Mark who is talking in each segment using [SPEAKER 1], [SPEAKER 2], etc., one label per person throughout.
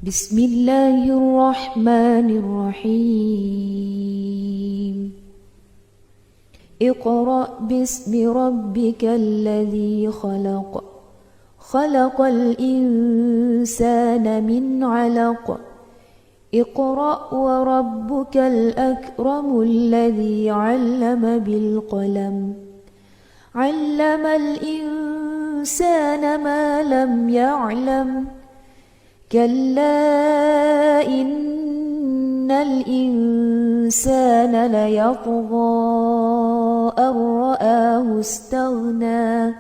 [SPEAKER 1] بسم الله الرحمن الرحيم اقرأ باسم ربك الذي خلق خلق الإنسان من علق اقرأ وربك الأكرم الذي علم بالقلم علم الإنسان ما لم يعلم كلا إن الإنسان ليطغى أن رآه استغنى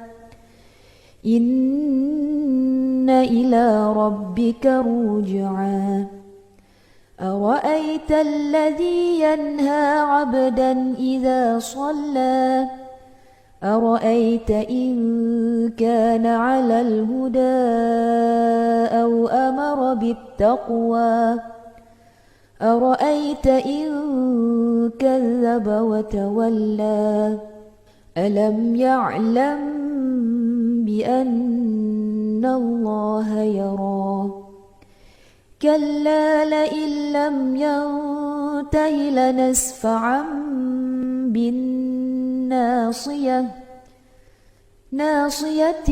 [SPEAKER 1] إن إلى ربك رجعا أرأيت الذي ينهى عبدا إذا صلى أرأيت إن كان على الهدى أو أمر بالتقوى أرأيت إن كذب وتولى ألم يعلم بأن الله يرى كلا لئن لم ينته لنسفعا بالناصية ناصية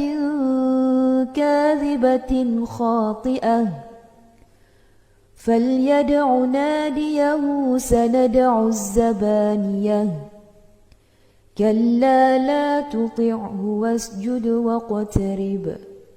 [SPEAKER 1] كاذبة خاطئة فليدع ناديه سندع الزبانية كلا لا تطعه واسجد واقترب